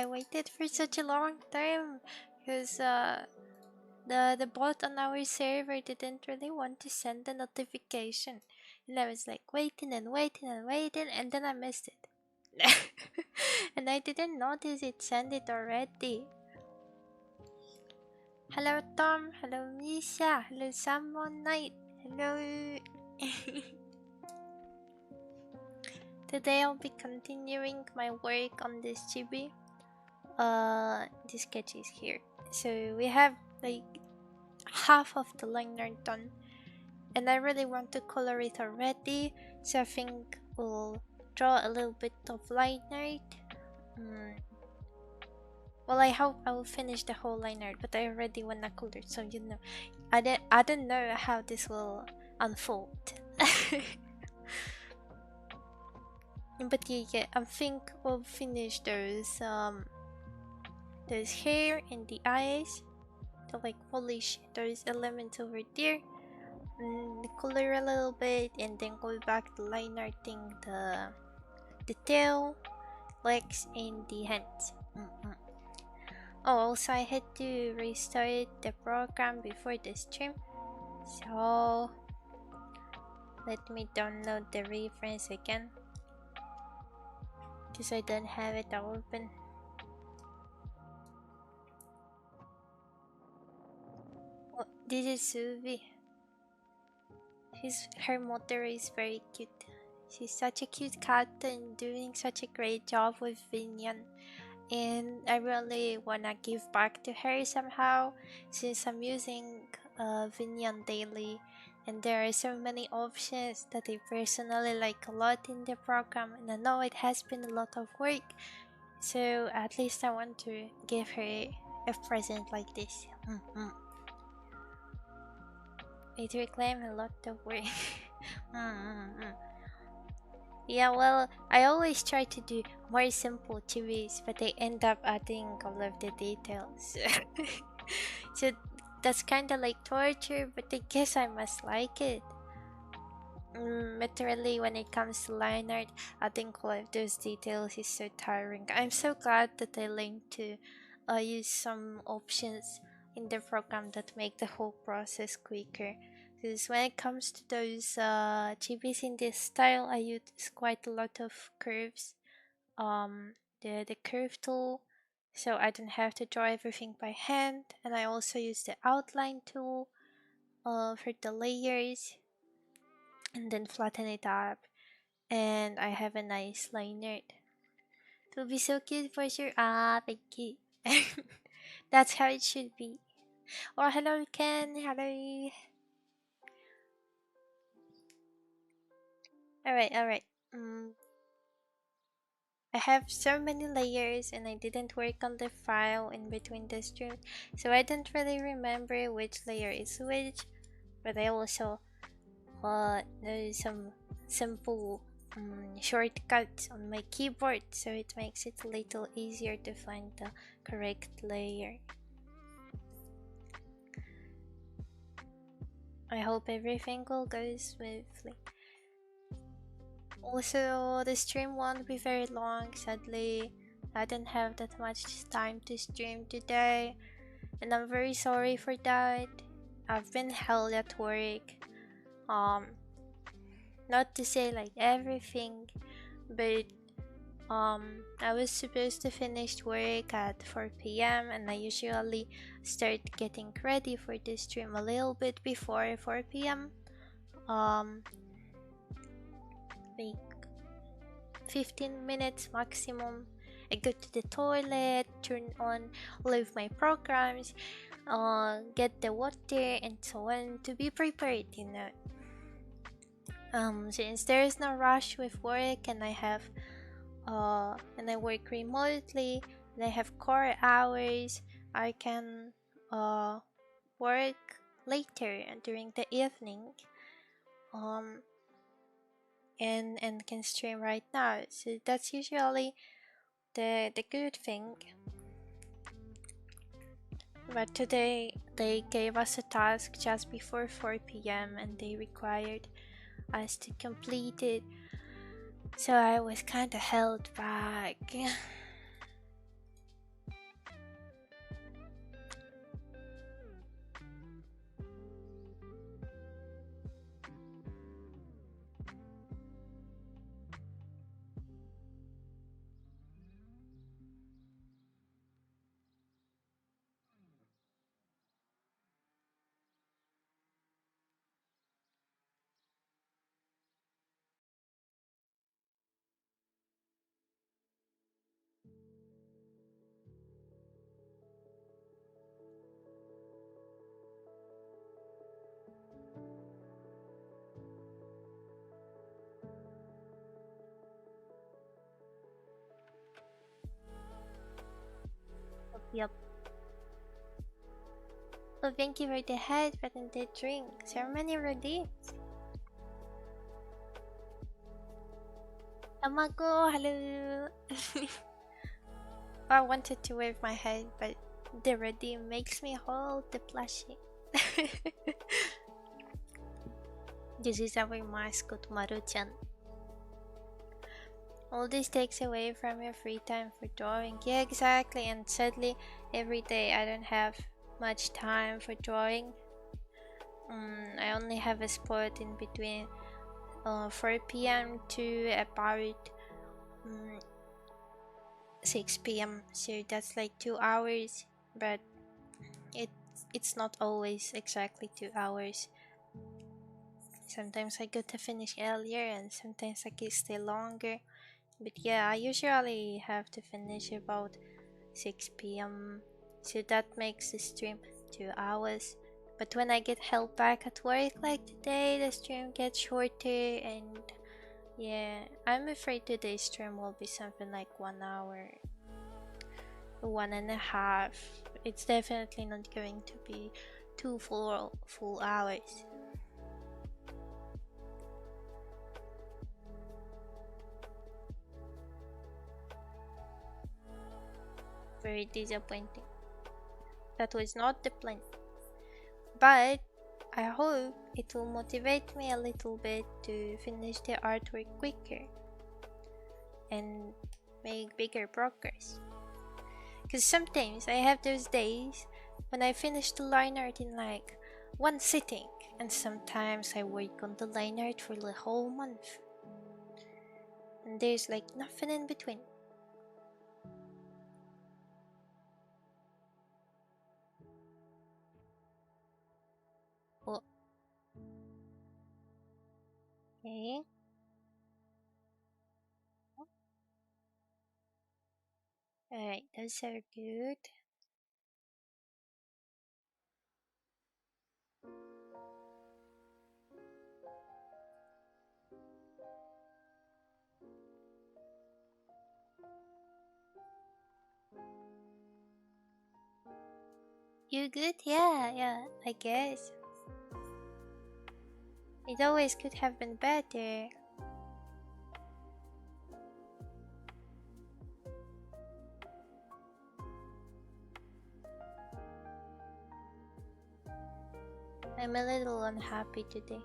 I waited for such a long time because the bot on our server didn't really want to send the notification, and I was like waiting and waiting and waiting, and then I missed it. And I didn't notice it sent it already. Hello Tom, hello Misha, hello Salmon Knight, hello. Today I'll be continuing my work on this Chibi. The sketch is here. So we have like half of the liner done, and I really want to color it already, so I think we'll draw a little bit of line art. Well, I hope I will finish the whole line art, but I already wanna color, so you know, I don't know how this will unfold. But yeah, I think we'll finish those hair and the eyes to like polish those elements over there, color a little bit, and then go back to line arting the tail, legs, and the hands. Oh, also I had to restart the program before the stream, so let me download the reference again because I don't have it open. Oh, this is Suvi. Her mother is very cute. She's such a cute cat and doing such a great job with Vinyan. And I really wanna give back to her somehow, since I'm using Vinyan daily, and there are so many options that I personally like a lot in the program, and I know it has been a lot of work, so at least I want to give her a present like this. It reclaimed a lot of work. Yeah, well, I always try to do more simple chibis, but I end up adding all of the details. So that's kind of like torture, but I guess I must like it. Literally, when it comes to line art, adding all of those details is so tiring. I'm so glad that I learned to use some options in the program that make the whole process quicker. Because when it comes to those chibis in this style, I use quite a lot of curves. The curve tool, so I don't have to draw everything by hand, and I also use the outline tool for the layers, and then flatten it up, and I have a nice line art. It will be so cute for sure. Thank you. That's how it should be. Oh, hello Ken. Hello. Alright. I have so many layers and I didn't work on the file in between the streams, so I don't really remember which layer is which, but I also know some simple shortcuts on my keyboard, so it makes it a little easier to find the correct layer. I hope everything will go smoothly. Also, the stream won't be very long, sadly. I don't have that much time to stream today, and I'm very sorry for that. I've been held at work. Not to say like everything, but I was supposed to finish work at 4 p.m. and I usually start getting ready for the stream a little bit before 4 p.m. Like 15 minutes maximum. I go to the toilet, turn on all of my programs, get the water and so on to be prepared, you know. Since there is no rush with work and I work remotely and I have core hours, I can work later during the evening. And can stream right now, so that's usually the good thing. But today they gave us a task just before 4 p.m. and they required us to complete it, so I was kinda held back. Yep. Well, thank you for the head and the drink. Ceremony ready. Tamago, hello. I wanted to wave my head, but the ready makes me hold the plushie. This is our mascot, Maru-chan. All this takes away from your free time for drawing. Yeah, exactly. And sadly, every day I don't have much time for drawing. I only have a spot in between 4 p.m. to about 6 p.m. So that's like 2 hours, but it's not always exactly 2 hours. Sometimes I go to finish earlier and sometimes I can stay longer. But yeah, I usually have to finish about 6 p.m. So that makes the stream 2 hours. But when I get held back at work like today, the stream gets shorter and yeah, I'm afraid today's stream will be something like 1 hour, 1.5. It's definitely not going to be 2 full hours. Very disappointing. That was not the plan. But I hope it will motivate me a little bit to finish the artwork quicker and make bigger progress. Because sometimes I have those days when I finish the line art in like one sitting, and sometimes I work on the line art for the whole month. And there's like nothing in between. Oh, okay. Alright, those are good. You good? Yeah, I guess. It always could have been better. I'm a little unhappy today.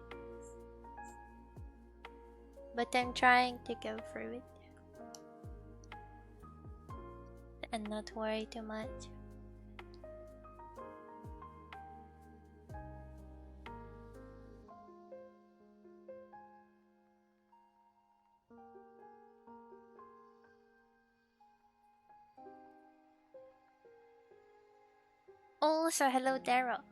But I'm trying to go through it and not worry too much. Also, hello, Daryl.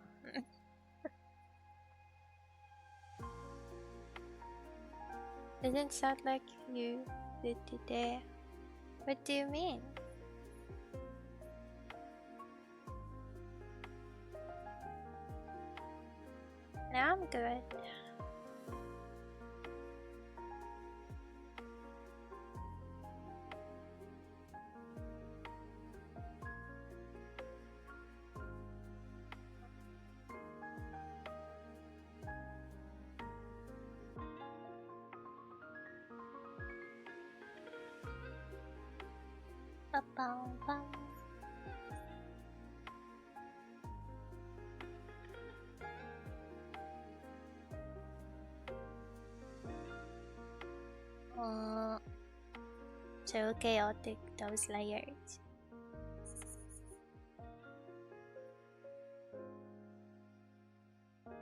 Doesn't sound like you did today. What do you mean? Now I'm good. Ba-bum-bum. So chaotic, those layers.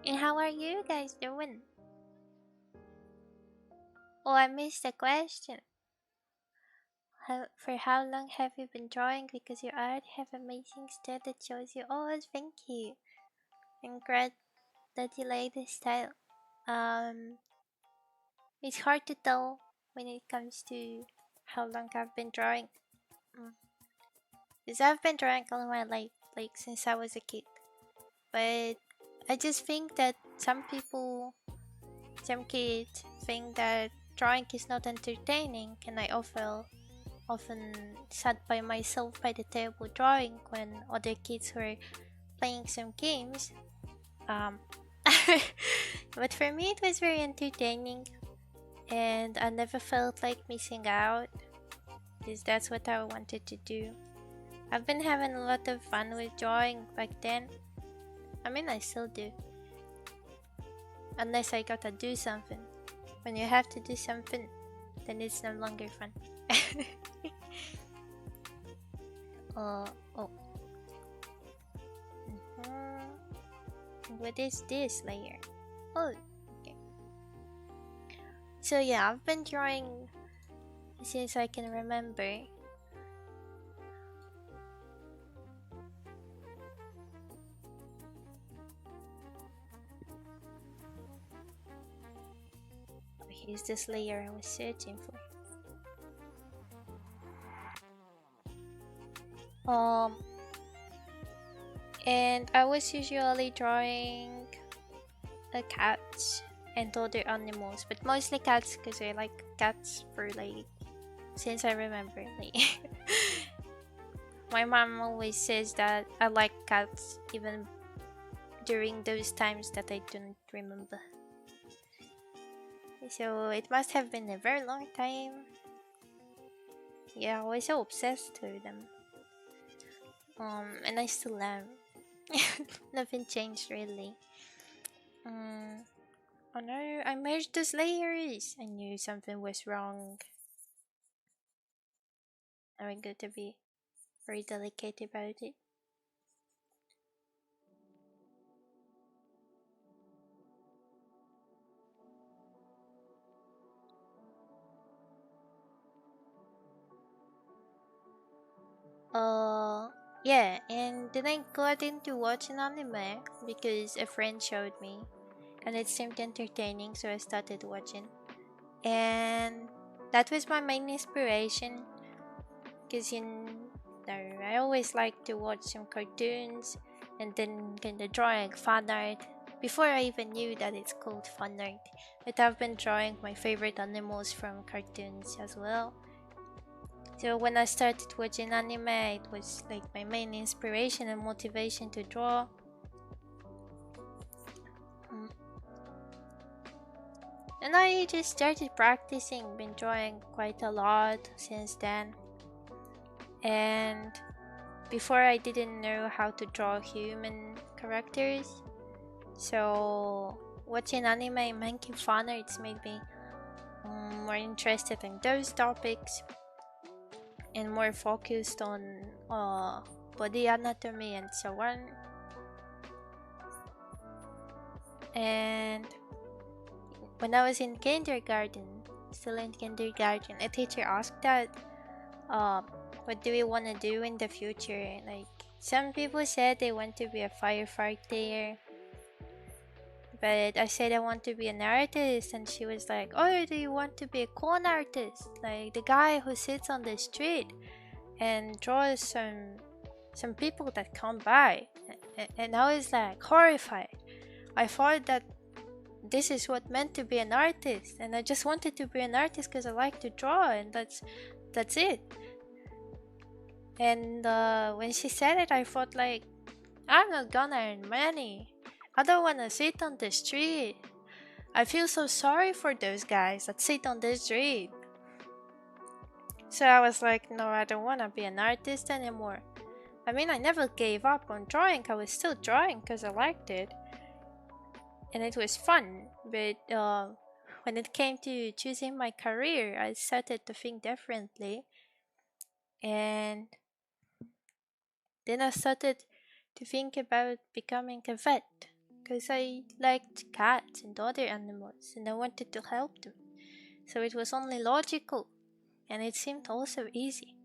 And how are you guys doing? Oh, I missed the question. For how long have you been drawing? Because your art have amazing style that shows you. Oh, thank you. And glad that you like the style. Um, it's hard to tell when it comes to how long I've been drawing. Because I've been drawing all my life, like since I was a kid. But I just think that some kids think that drawing is not entertaining, and I often sat by myself by the table drawing when other kids were playing some games. Um, but for me, it was very entertaining, and I never felt like missing out because that's what I wanted to do. I've been having a lot of fun with drawing back then. I mean, I still do. Unless I gotta do something. When you have to do something, then it's no longer fun. Oh. What is this layer? Oh, okay. So yeah, I've been drawing since I can remember. Oh, here's this layer I was searching for. And I was usually drawing cats and other animals, but mostly cats because I like cats for like since I remember. Like, my mom always says that I like cats even during those times that I don't remember. So it must have been a very long time. Yeah, I was so obsessed with them. And I still am. Nothing changed really. Oh no, I merged those layers. I knew something was wrong. I'm going to be very delicate about it. Yeah, and then I got into watching anime because a friend showed me, and it seemed entertaining, so I started watching. And that was my main inspiration, because I always like to watch some cartoons and then kind of drawing fan art before I even knew that it's called fan art. But I've been drawing my favorite animals from cartoons as well. So when I started watching anime, it was like my main inspiration and motivation to draw. And I just started practicing, been drawing quite a lot since then. And before I didn't know how to draw human characters. So watching anime and making fan arts made me more interested in those topics and more focused on body anatomy and so on. And when I was in kindergarten, still in kindergarten, a teacher asked that, what do we want to do in the future? Like, some people said they want to be a firefighter, but I said I want to be an artist, and she was like, oh, do you want to be a con artist? Like the guy who sits on the street and draws some people that come by. And I was like horrified. I thought that this is what meant to be an artist, and I just wanted to be an artist because I like to draw, and that's it. And when she said it, I thought like, I'm not gonna earn money. I don't wanna sit on the street. I feel so sorry for those guys that sit on the street. So I was like, no, I don't wanna be an artist anymore. I mean, I never gave up on drawing. I was still drawing because I liked it. And it was fun. But when it came to choosing my career, I started to think differently. And then I started to think about becoming a vet because I liked cats and other animals and I wanted to help them. So it was only logical and it seemed also easy.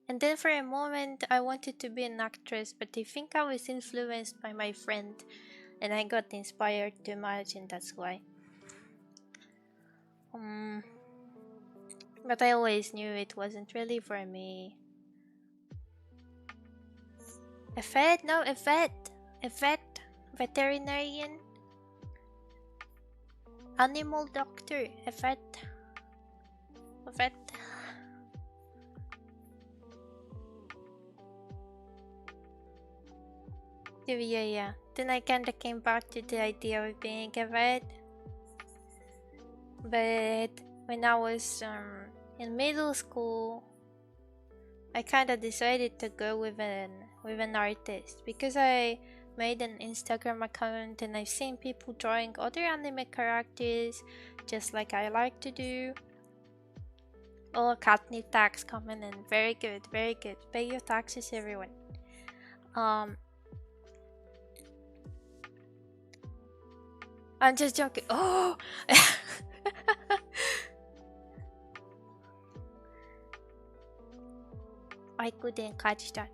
And then for a moment I wanted to be an actress, but I think I was influenced by my friend and I got inspired too much, and that's why. But I always knew it wasn't really for me. A vet? No, a vet. A vet. Veterinarian. Animal doctor. A vet. A vet. Yeah. Then I kinda came back to the idea of being a vet. But when I was in middle school, I kinda decided to go with an artist because I made an Instagram account and I've seen people drawing other anime characters just like I like to do. Oh, catnip tax coming in. Very good, very good. Pay your taxes, everyone. I'm just joking. Oh! I couldn't catch that.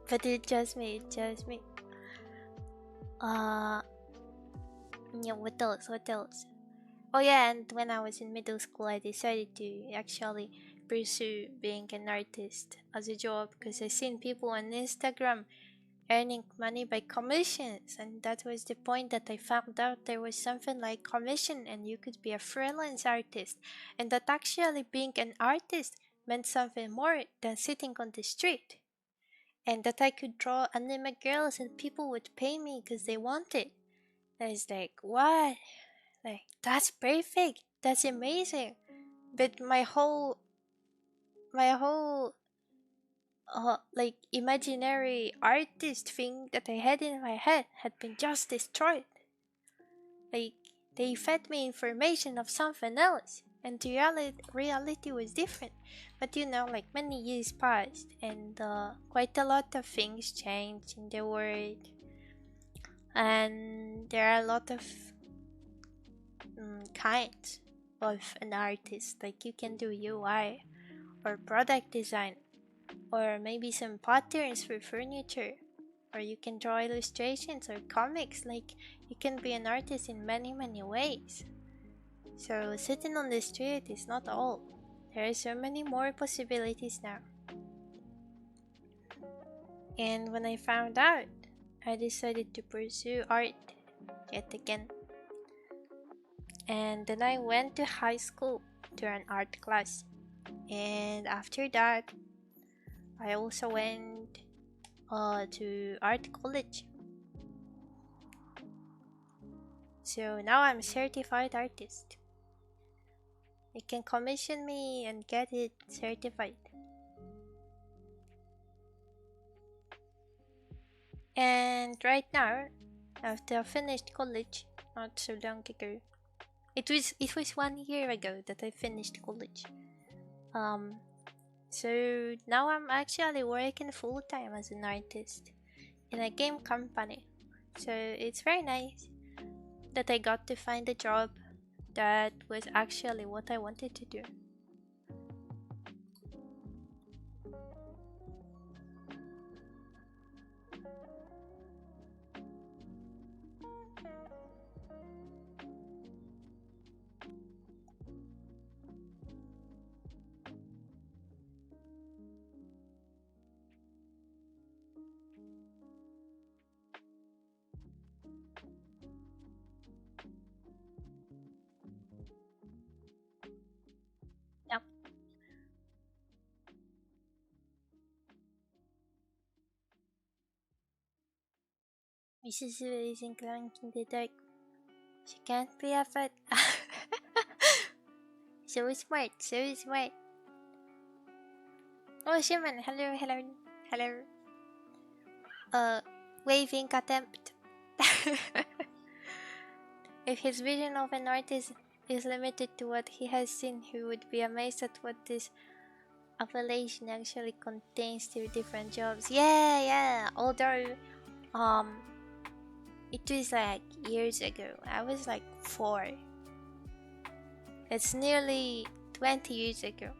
But it's just me, it's just me. Yeah, what else? What else? Oh yeah, and when I was in middle school, I decided to actually pursue being an artist as a job because I seen people on Instagram earning money by commissions, and that was the point that I found out there was something like commission and you could be a freelance artist, and that actually being an artist meant something more than sitting on the street, and that I could draw anime girls and people would pay me because they wanted. I was like, what? Like, that's perfect. That's amazing. But my whole like imaginary artist thing that I had in my head had been just destroyed. Like, they fed me information of something else, and the reality was different. But like many years passed, and quite a lot of things changed in the world, and there are a lot of kinds of an artist. Like, you can do UI or product design, or maybe some patterns for furniture, or you can draw illustrations or comics. Like, you can be an artist in many ways. So sitting on the street is not all. There are so many more possibilities now. And when I found out, I decided to pursue art yet again. And then I went to high school to an art class. And after that, I also went to art college. So now I'm a certified artist. You can commission me and get it certified. And right now, after I finished college, not so long ago, it was 1 year ago that I finished college. So now I'm actually working full time as an artist in a game company. So it's very nice that I got to find a job that was actually what I wanted to do. Yep. Mrs. Suvi is inclined in the dark. She can't be a fat. So smart, so smart. Oh, Shaman, hello. Uh, Waving attempt. If his vision of an artist is limited to what he has seen, he would be amazed at what this appellation actually contains two different jobs. Yeah. Although, um, it was like years ago. I was like 4. It's nearly 20 years ago.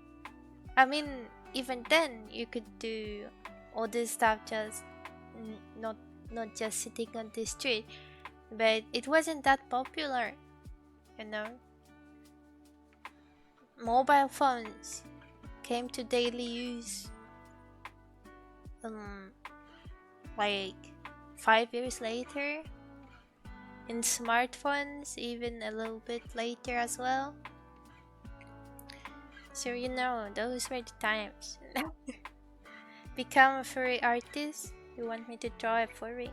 I mean, even then, you could do all this stuff just not just sitting on the street, but it wasn't that popular, you know. Mobile phones came to daily use, um, like 5 years later, and smartphones even a little bit later as well. So you know, those were the times. Become a furry artist? You want me to draw a furry?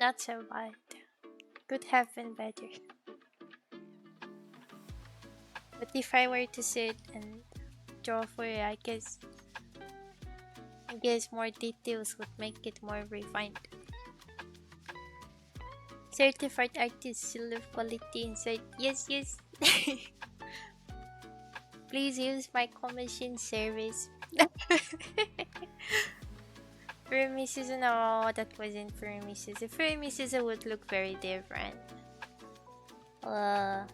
Not so bad. Could have been better. But if I were to sit and draw for it, I guess more details would make it more refined. Certified artist still of quality inside. Yes, yes. Please use my commission service. Furry season, no, that wasn't Furry season. Furry season would look very different. Uh,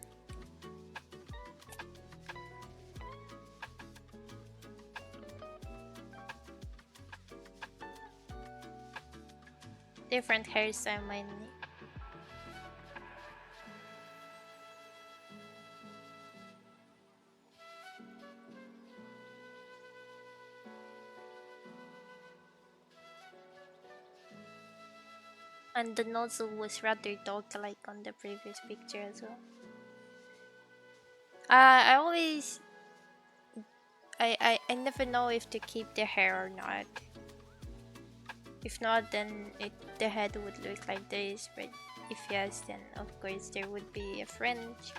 different hairstyle mainly. And the nozzle was rather dog-like on the previous picture as well. I always, I never know if to keep the hair or not. If not, then the head would look like this. But if yes, then of course there would be a fringe.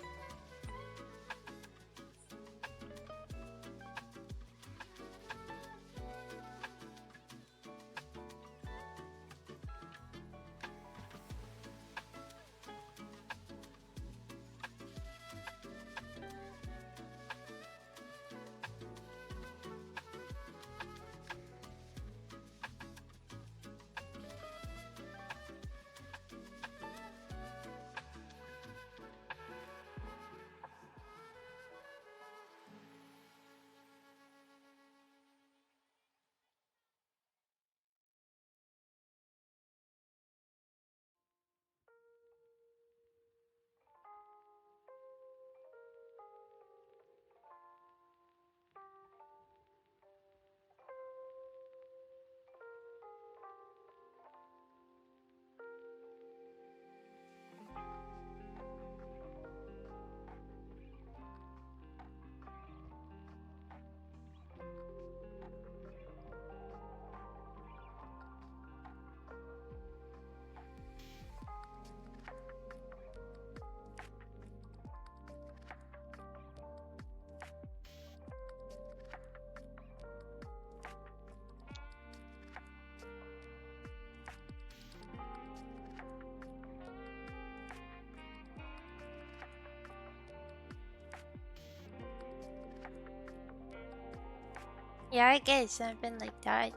Yeah, I guess I've been like that.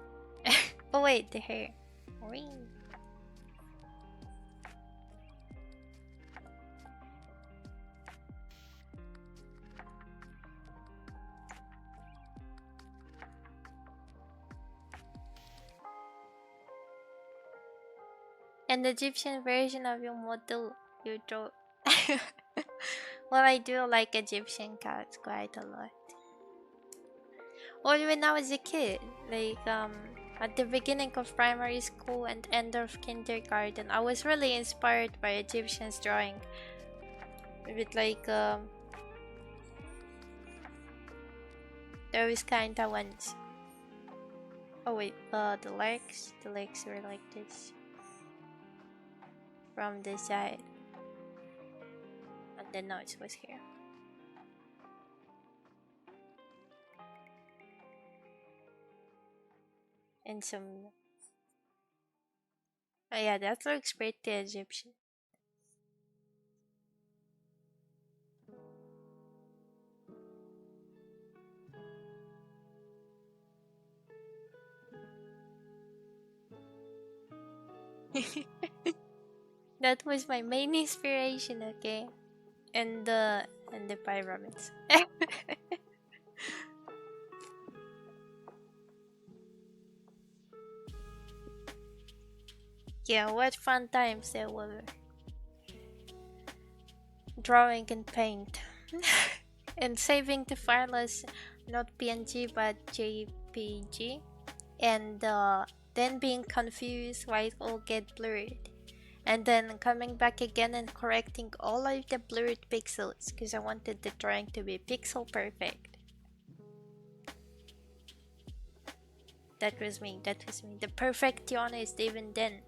Oh wait, the hair. Ring. And the Egyptian version of your model you draw. Well, I do like Egyptian cats quite a lot. Or when I was a kid, like at the beginning of primary school and end of kindergarten, I was really inspired by Egyptians drawing with like those kind of ones. Oh wait, the legs were like this from the side, and the nose was here. And some, oh yeah, that looks pretty Egyptian. That was my main inspiration, okay? And the pyramids. Yeah, what fun times there were drawing in paint. And saving the file as not PNG but JPG, and then being confused why it all get blurred, and then coming back again and correcting all of the blurred pixels because I wanted the drawing to be pixel perfect. That was me. The perfectionist even then.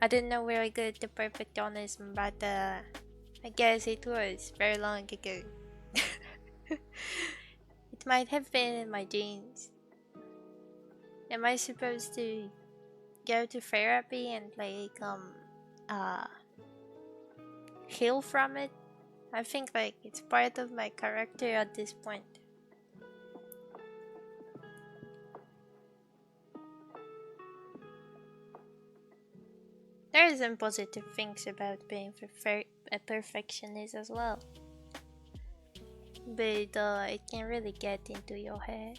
I didn't know where I got the perfectionism, but I guess it was very long ago. It might have been in my genes. Am I supposed to go to therapy and like uh heal from it? I think like it's part of my character at this point. There are some positive things about being a perfectionist as well, but it can really get into your head.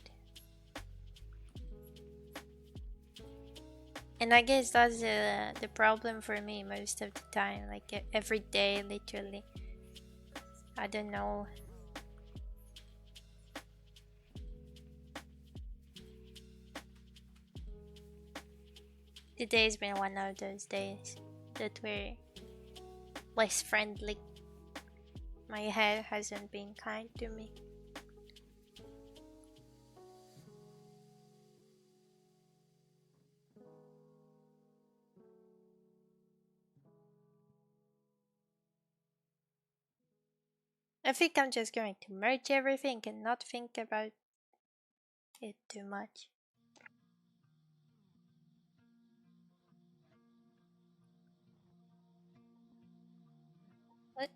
And I guess that's the problem for me most of the time, like every day, literally. I don't know. Today's been one of those days that were less friendly. My head hasn't been kind to me. I think I'm just going to merge everything and not think about it too much. But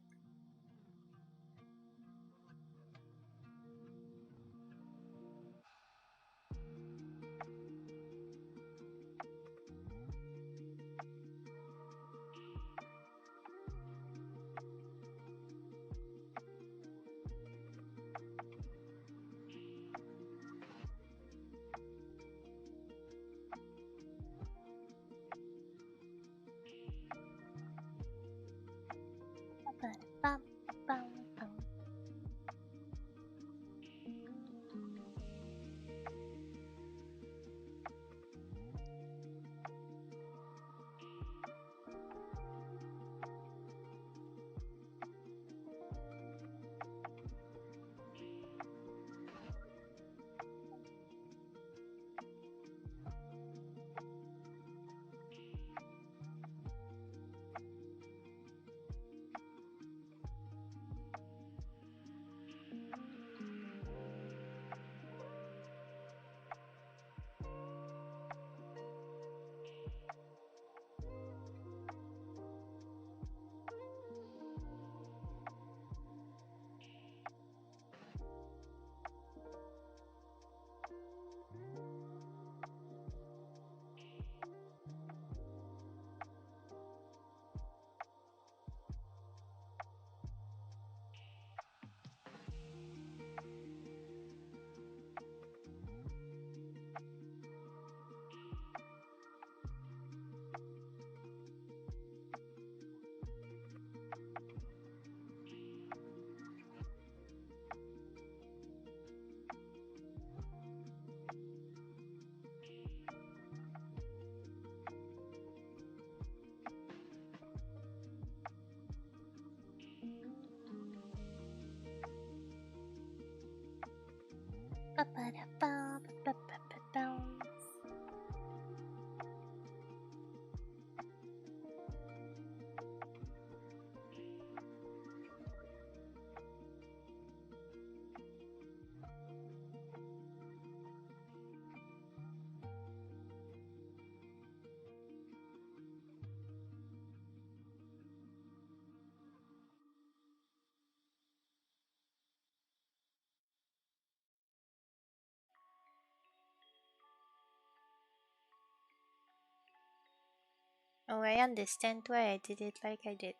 Oh, I understand why I did it like I did.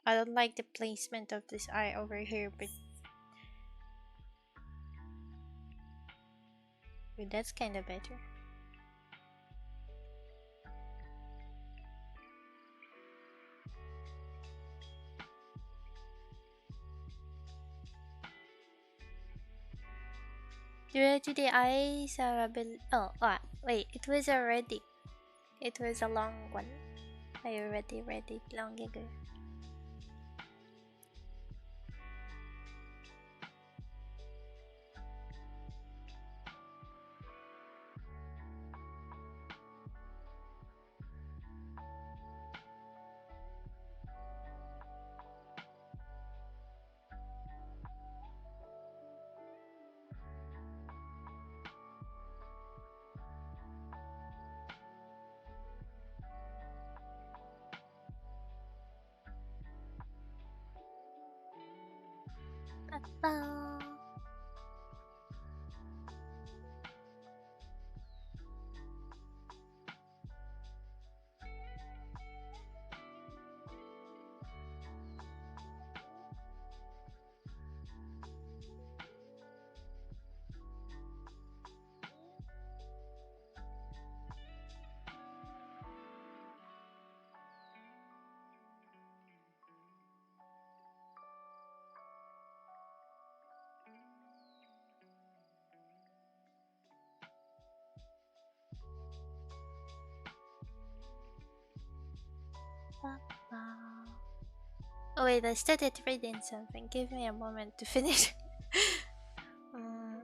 I don't like the placement of this eye over here, but that's kind of better. Already the eyes are a bit. Oh, wait, it was already. It was a long one. I already read it long ago. Ba-ba. Ba-ba. Oh wait, I started reading something. Give me a moment to finish. mm,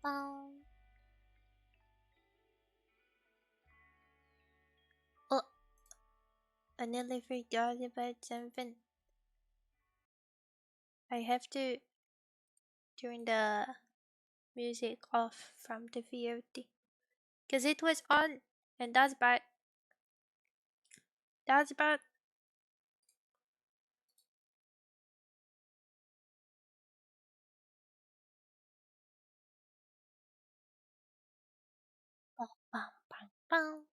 um, oh, I nearly forgot about something. I have to turn the music off from the VOD because it was on, and that's bad. That's bad. Bum, bum, bum,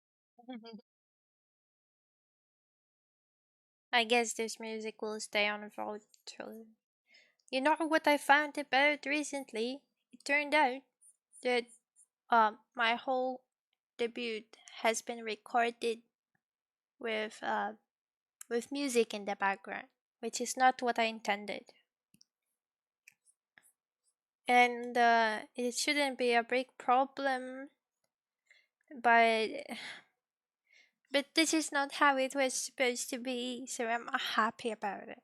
bum. I guess this music will stay on hold till. You know what I found about recently? It turned out that my whole debut has been recorded with with music in the background, which is not what I intended. And it shouldn't be a big problem, but this is not how it was supposed to be, so I'm happy about it.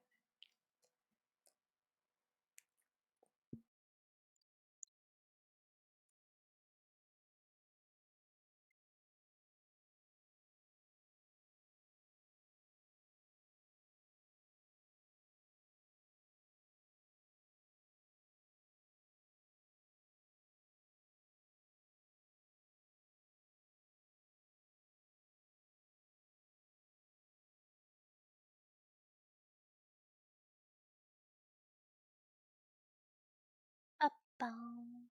Ba-bum.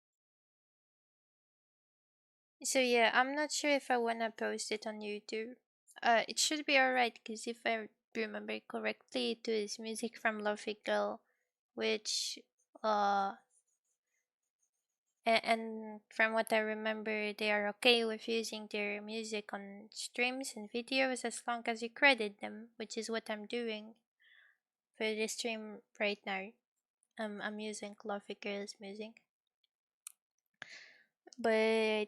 So yeah, I'm not sure if I wanna post it on YouTube. It should be alright because if I remember correctly, it was music from Luffy Girl, which uh, and from what I remember, they are okay with using their music on streams and videos as long as you credit them, which is what I'm doing for the stream right now. I'm using Fluffy Girls music, but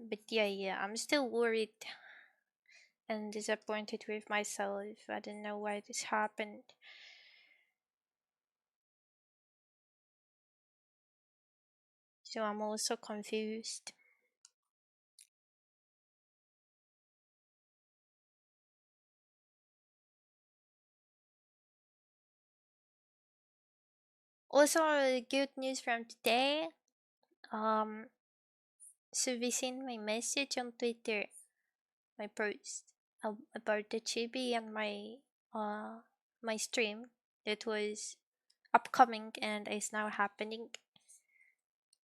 but yeah, I'm still worried and disappointed with myself. I don't know why this happened. So I'm also confused. Also, good news from today. Um, Suvi sent my message on Twitter, my post about the Chibi and my stream that was upcoming and is now happening.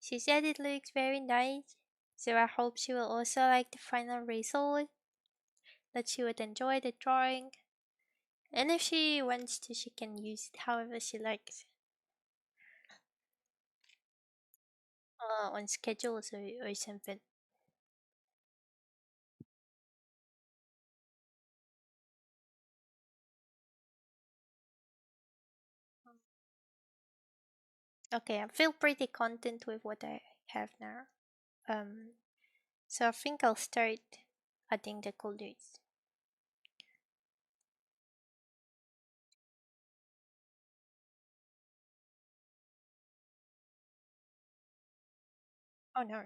She said it looks very nice, so I hope she will also like the final result, that she would enjoy the drawing, and if she wants to, she can use it however she likes, on schedules or something. Okay, I feel pretty content with what I have now. Um, so I think I'll start adding the colors. Oh no.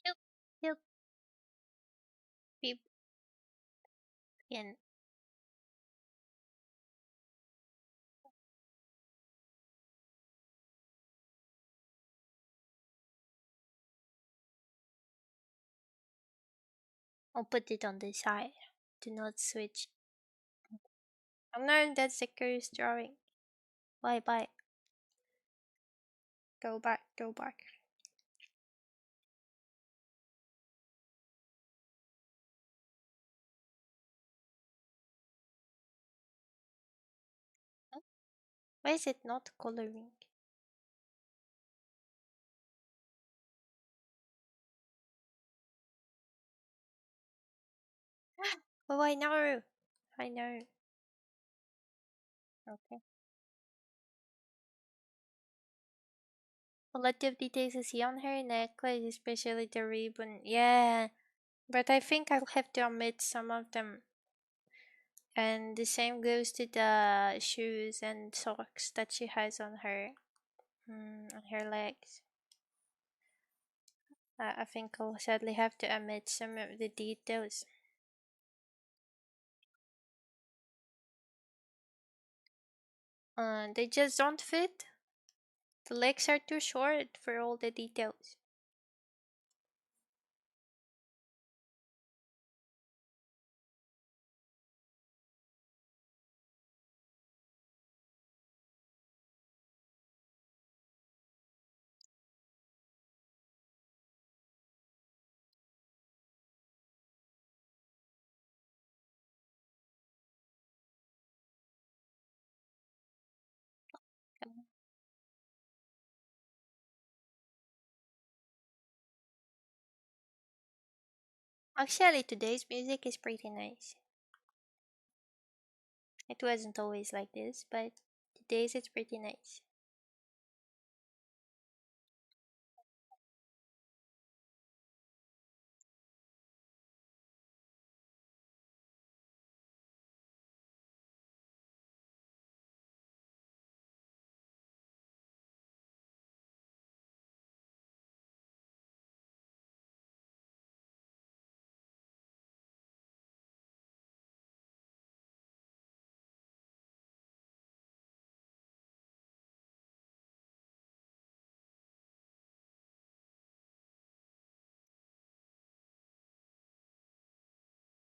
Yep, yep, beep, and I'll put it on the side. Do not switch. Oh no, that's the curse drawing. Bye bye. Go back, go back. Huh? Why is it not coloring? Oh, I know. I know. Okay. A lot of details I see on her necklace, especially the ribbon. Yeah, but I think I'll have to omit some of them. And the same goes to the shoes and socks that she has on her legs. I think I'll sadly have to omit some of the details. They just don't fit. The legs are too short for all the details. Actually, today's music is pretty nice. It wasn't always like this, but today's it's pretty nice.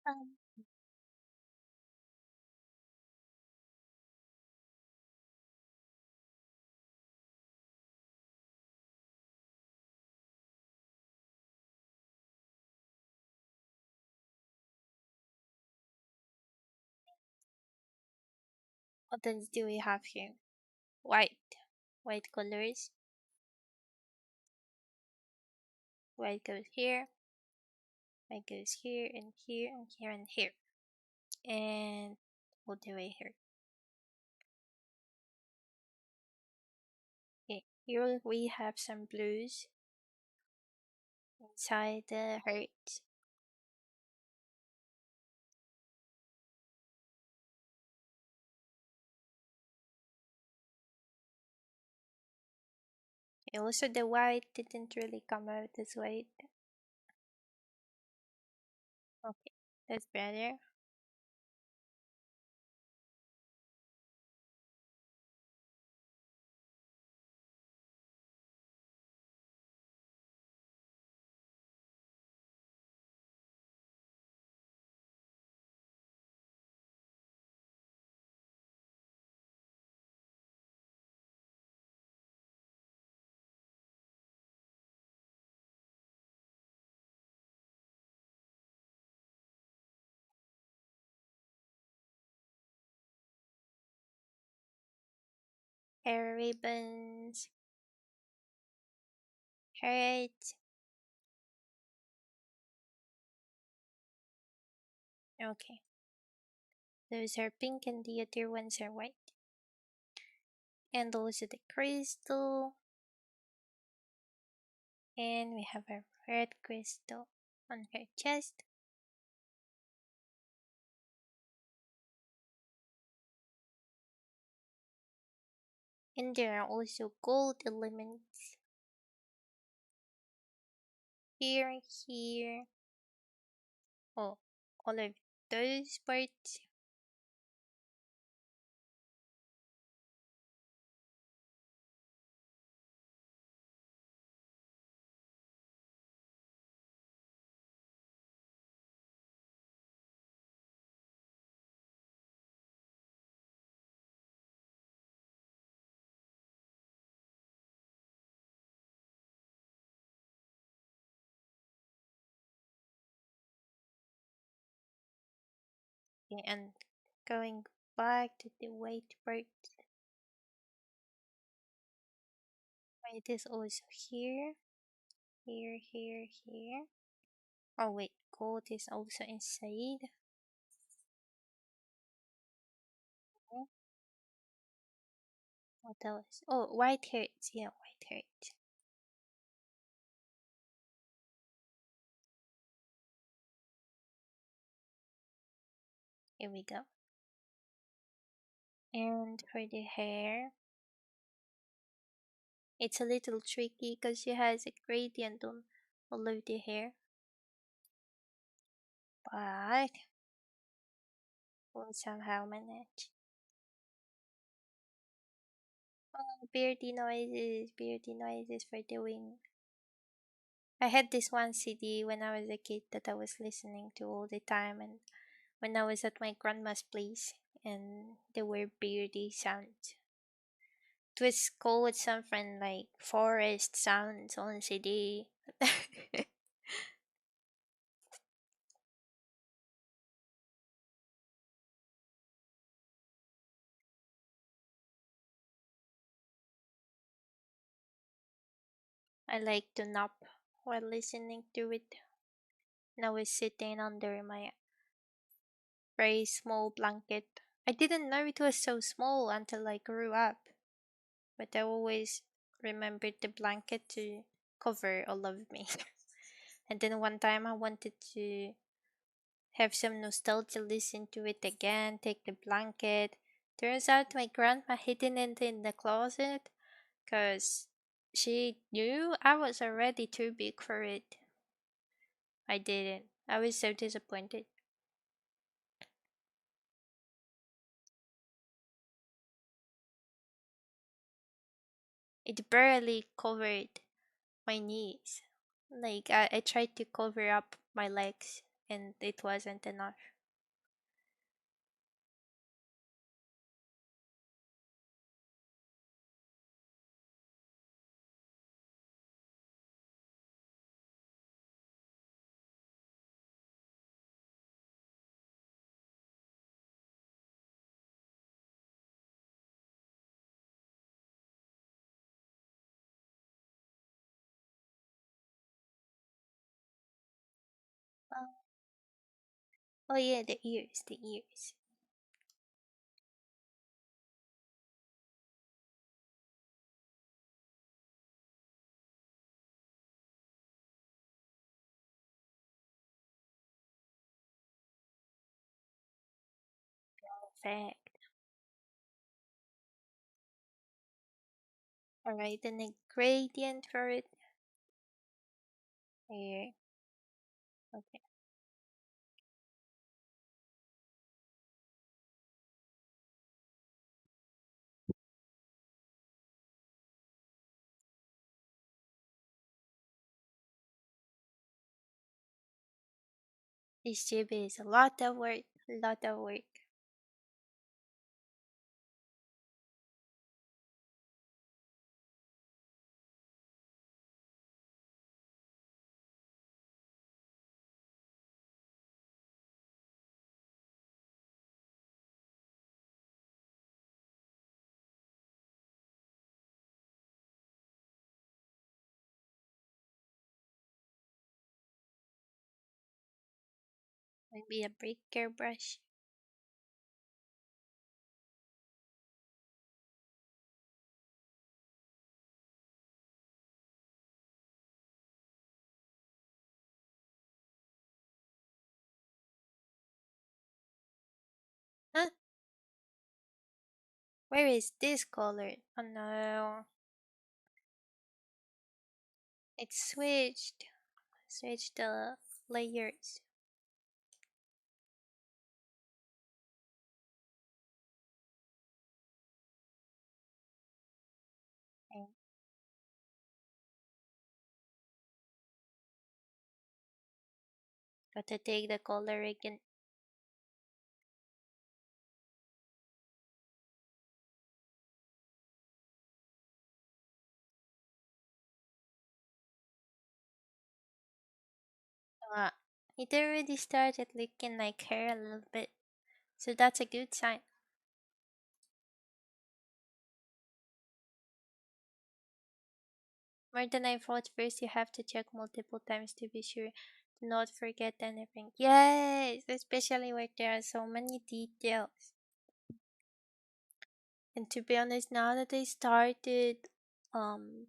Um, What else do we have here? White. White colors. White goes here. White goes here and here and here and here. And all the way here. Okay. Here we have some blues inside the heart. Also, the white didn't really come out as white. Okay, that's better. Hair ribbons, heart. Okay, those are pink and the other ones are white. And also the crystal. And we have a red crystal on her chest. And there are also gold elements here, here. Oh, all of those parts. Okay, and going back to the white part. White is also here, here, here, here. Oh wait, gold is also inside. Okay, what else? Oh, white hearts. Yeah, white hearts. Here we go. And for the hair, it's a little tricky because she has a gradient on all of the hair. But we'll somehow manage. Oh, beardy noises for the wing. I had this one CD when I was a kid that I was listening to all the time, and when I was at my grandma's place, and there were beardy sounds. It was called something like Forest Sounds on CD. I like to nap while listening to it. And I was sitting under my very small blanket. I didn't know it was so small until I grew up, but I always remembered the blanket to cover all of me. And then one time I wanted to have some nostalgia, listen to it again, take the blanket. Turns out my grandma hidden it in the closet because she knew I was already too big for it. I didn't. I was so disappointed. It barely covered my knees. Like I tried to cover up my legs and it wasn't enough. Oh yeah, the ears, the ears. Perfect. Alright, then the gradient for it here. Okay. This Chibi is a lot of work. A lot of work. Maybe a breaker brush. Huh? Where is this color? Oh no. It's switched. Switch the layers. Okay. Gotta take the color again. Uh, it already started licking like hair a little bit. So that's a good sign. More than I thought, first you have to check multiple times to be sure to not forget anything. Yes, especially where there are so many details. And to be honest, um,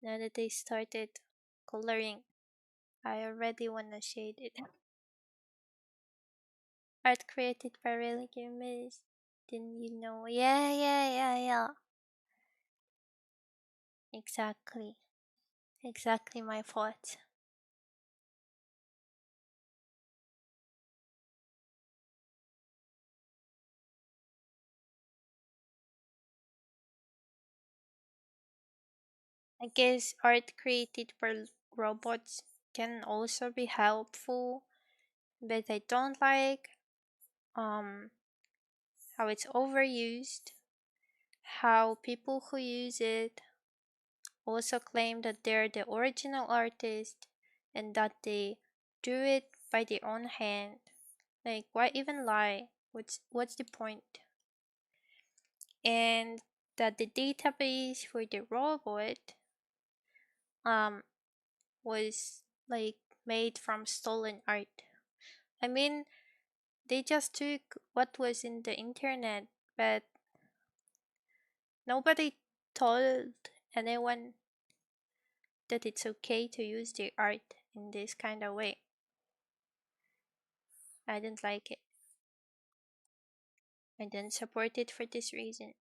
now that they started coloring, I already wanna shade it. Art created by real humans. Didn't you know? Yeah, yeah, yeah, yeah. Exactly. Exactly my thoughts. I guess art created by robots can also be helpful, but I don't like um how it's overused, how people who use it also claim that they're the original artist and that they drew it by their own hand. Like why even lie? What's the point? And that the database for the robot um was like made from stolen art. I mean, they just took what was in the internet, but nobody told anyone that it's okay to use their art in this kind of way. I didn't like it. I didn't support it for this reason.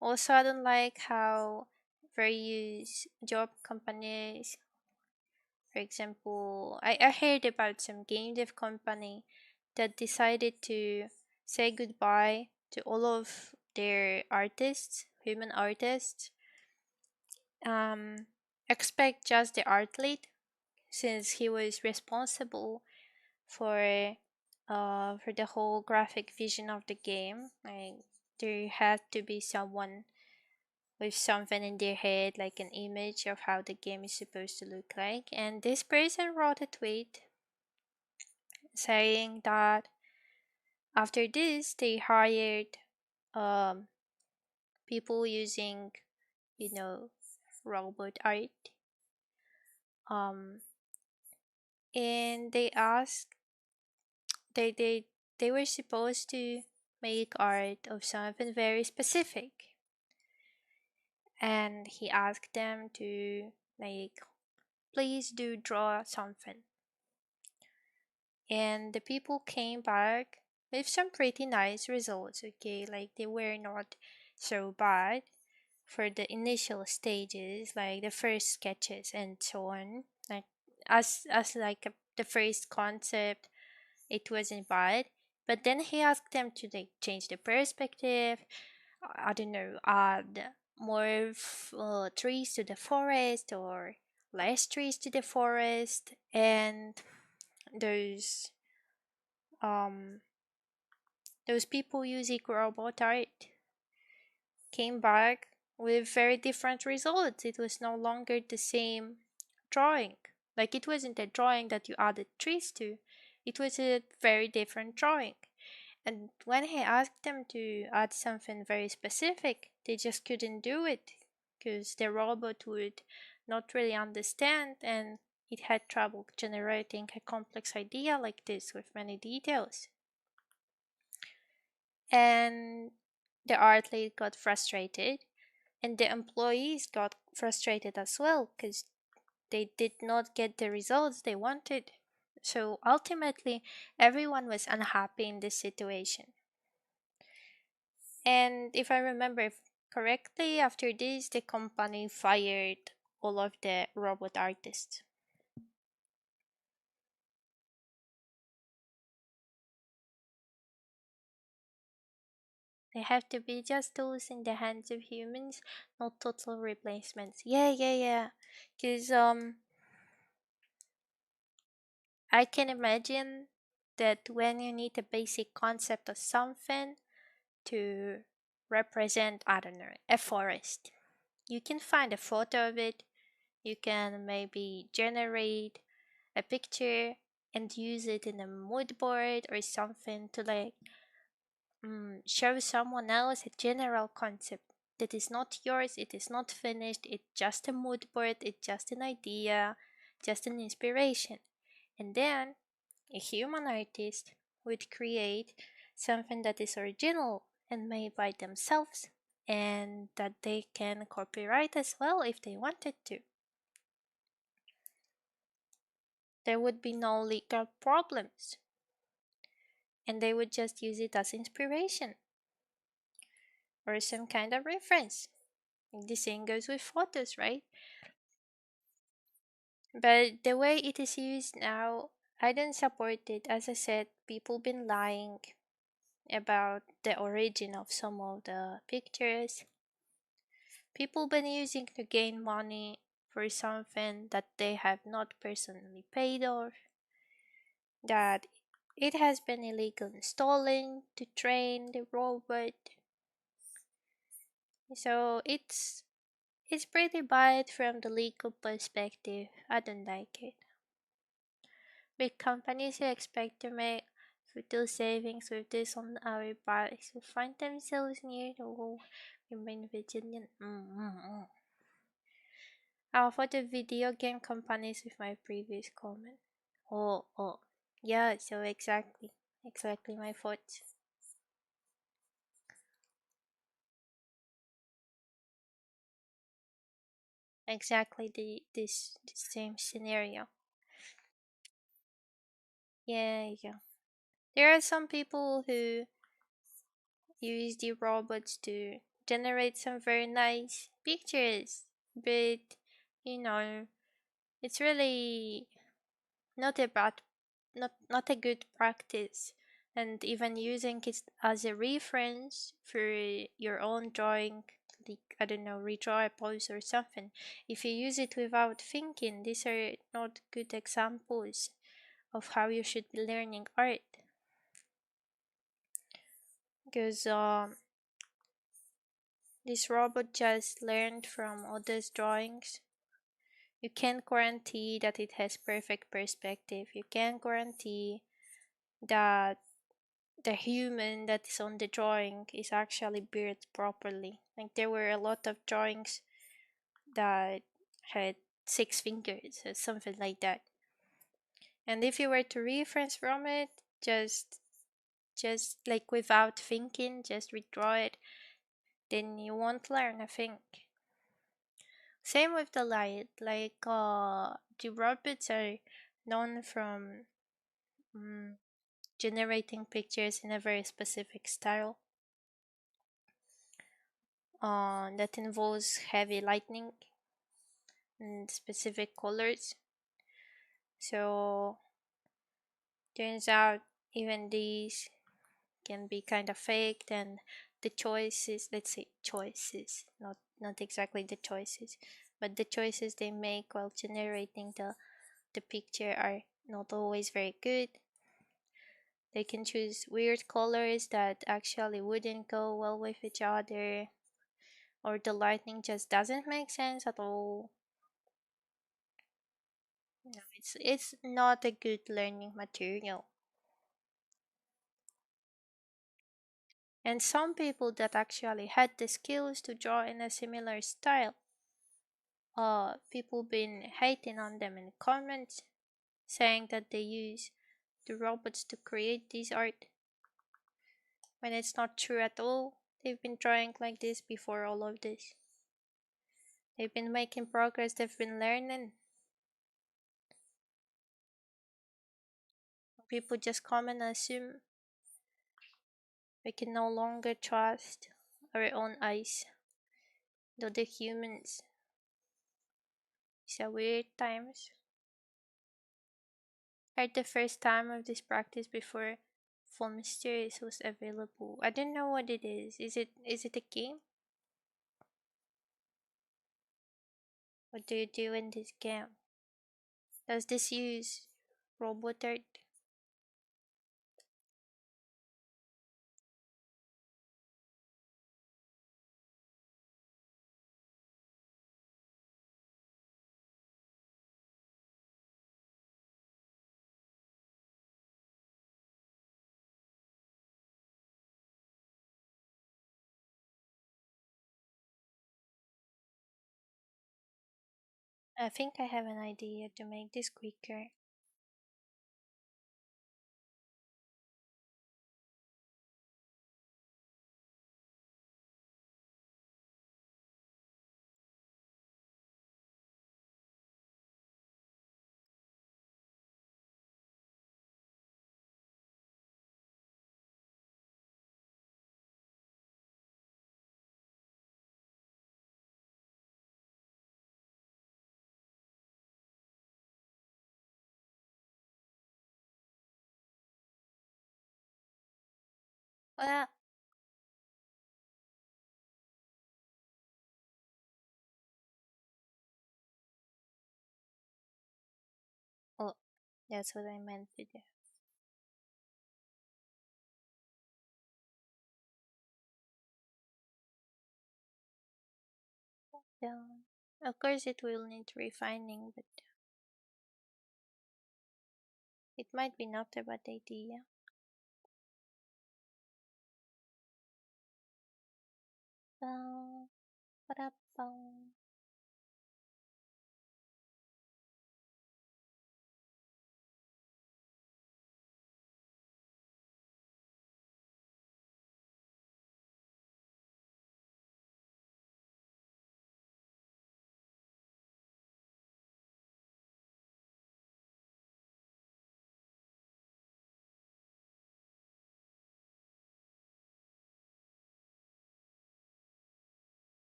Also, I don't like how various job companies, for example, I heard about some game dev company that decided to say goodbye to all of their artists, human artists, um, expect just the art lead since he was responsible for the whole graphic vision of the game. Like there had to be someone with something in their head, like an image of how the game is supposed to look like. And this person wrote a tweet saying that after this, they hired um, people using, you know, robot art. Um, and they asked they they they were supposed to make art of something very specific, and he asked them to, like, please do draw something. And the people came back with some pretty nice results. Okay, like they were not so bad for the initial stages, like the first sketches and so on. Like, as like the first concept, it wasn't bad. But then he asked them to, like, change the perspective. I don't know, add more trees to the forest, or less trees to the forest, and those um those people using robot art came back with very different results. It was no longer the same drawing. Like, it wasn't a drawing that you added trees to, it was a very different drawing. And when he asked them to add something very specific, they just couldn't do it because the robot would not really understand, and it had trouble generating a complex idea like this with many details. And the art lead got frustrated, and the employees got frustrated as well because they did not get the results they wanted. So ultimately, everyone was unhappy in this situation. And if I remember correctly, after this, the company fired all of the robot artists. They have to be just tools in the hands of humans, not total replacements. Yeah, yeah, yeah. Because I can imagine that when you need a basic concept of something to represent, I don't know, a forest, you can find a photo of it, you can maybe generate a picture and use it in a mood board or something to, like, show someone else a general concept that is not yours, it is not finished, it's just a mood board, it's just an idea, just an inspiration. And then a human artist would create something that is original and made by themselves, and that they can copyright as well if they wanted to. There would be no legal problems, and they would just use it as inspiration or some kind of reference. The same goes with photos, right? But the way it is used now, I don't support it. As I said, people been lying about the origin of some of the pictures. People been using to gain money for something that they have not personally paid off, that it has been illegal stolen to train the robot. So it's pretty bad from the legal perspective. I don't like it. Big companies who expect to make futile savings with this on our backs will find themselves near the wall, remain vigilant. For the video game companies with my previous comment. Oh. Yeah, so exactly my thoughts. Exactly the same scenario. Yeah. There are some people who use the robots to generate some very nice pictures, but you know, it's really not a bad, not a good practice. And even using it as a reference for your own drawing, like, I don't know, redraw a pose or something. If you use it without thinking, these are not good examples of how you should be learning art. Because this robot just learned from others' drawings. You can't guarantee that it has perfect perspective. You can't guarantee that the human that is on the drawing is actually built properly. Like, there were a lot of drawings that had 6 fingers or something like that. And if you were to reference from it, just just like without thinking, just redraw it, then you won't learn, I think. Same with the light, like the robots are known from mm generating pictures in a very specific style that involves heavy lighting and specific colors. So turns out even these can be kind of faked, and the choices, let's say choices, not exactly the choices, but the choices they make while generating the picture are not always very good. They can choose weird colors that actually wouldn't go well with each other, or the lighting just doesn't make sense at all. No, it's not a good learning material. And some people that actually had the skills to draw in a similar style, people been hating on them in comments, saying that they use the robots to create this art, when it's not true at all. They've been drawing like this before all of this. They've been making progress, they've been learning. People just come and assume. We can no longer trust our own eyes, though the humans. It's a weird times. Heard the first time of this practice before Full Mysterious was available. I don't know what it is. Is it a game? What do you do in this game? Does this use robot art? I think I have an idea to make this quicker. Well, oh, that's what I meant to do. Down. Of course, it will need refining, but it might be not a bad idea. Bow, ba-da-bow.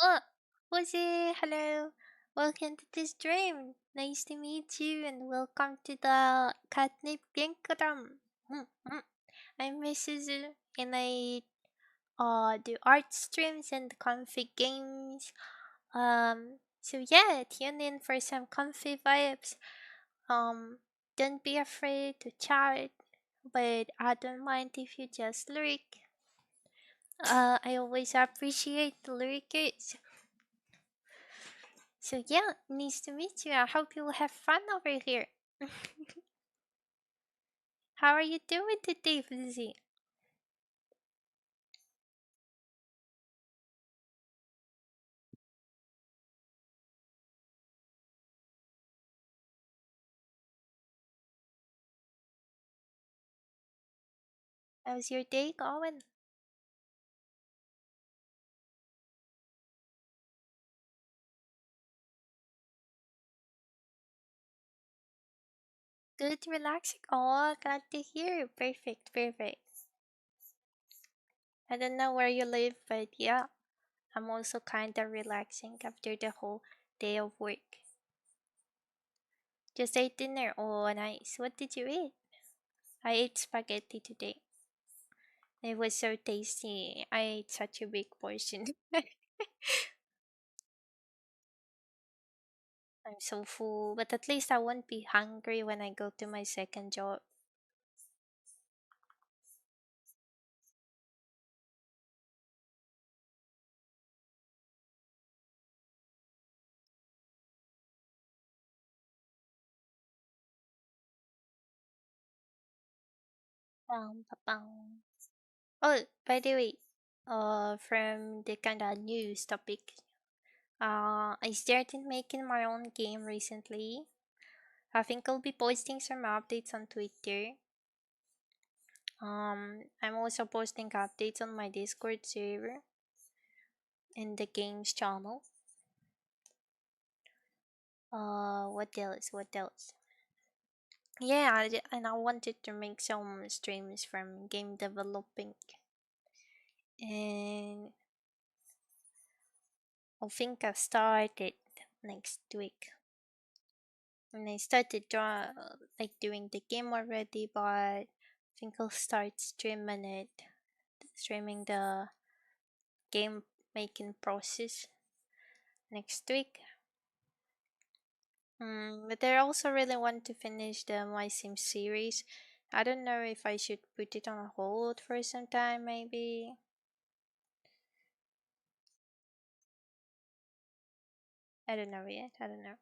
Oh, Jose, hello. Welcome to the stream. Nice to meet you, and welcome to the Catnip Kingdom. I'm Mrs. and I do art streams and comfy games. So yeah, tune in for some comfy vibes. Um, don't be afraid to chat, but I don't mind if you just lyric. I always appreciate the lyrics. So yeah, nice to meet you. I hope you'll have fun over here. How are you doing today, Lizzie? How's your day going? Good, relaxing. Oh, glad to hear. Perfect, perfect. I don't know where you live, but yeah, I'm also kind of relaxing after the whole day of work. Just ate dinner. Oh, nice. What did you eat? I ate spaghetti today. It was so tasty. I ate such a big portion. I'm so full, but at least I won't be hungry when I go to my second job. Ba-bang. Oh, by the way, from the kind of news topic, I started making my own game recently. I think I'll be posting some updates on Twitter. I'm also posting updates on my Discord server in the games channel. What else? What else? Yeah, and I wanted to make some streams from game developing, and I think I started next week. And I started like doing the game already, but I think I'll start streaming the game making process next week. But I also really want to finish the My Sim series. I don't know if I should put it on hold for some time, maybe. I don't know yet. I don't know.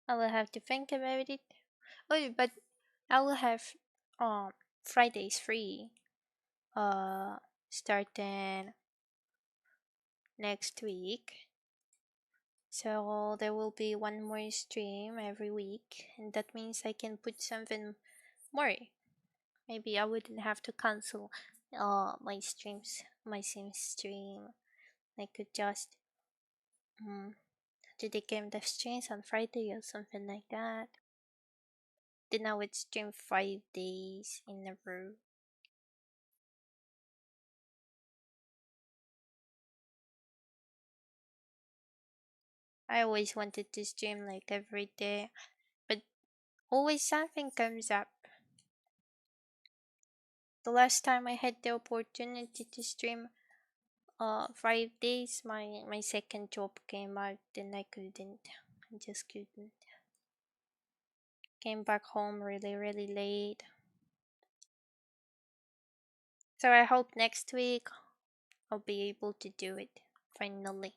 I will have to think about it. Oh, but I will have um Fridays free. Uh, Starting next week. So there will be one more stream every week, and that means I can put something more. Maybe I wouldn't have to cancel my streams, my sim stream. I could just um, do the game dev streams on Friday or something like that. Then I would stream 5 days in a row. I always wanted to stream like every day, but always something comes up. The last time I had the opportunity to stream 5 days, my second job came out, then I couldn't. I just couldn't. Came back home really, really late. So I hope next week I'll be able to do it finally.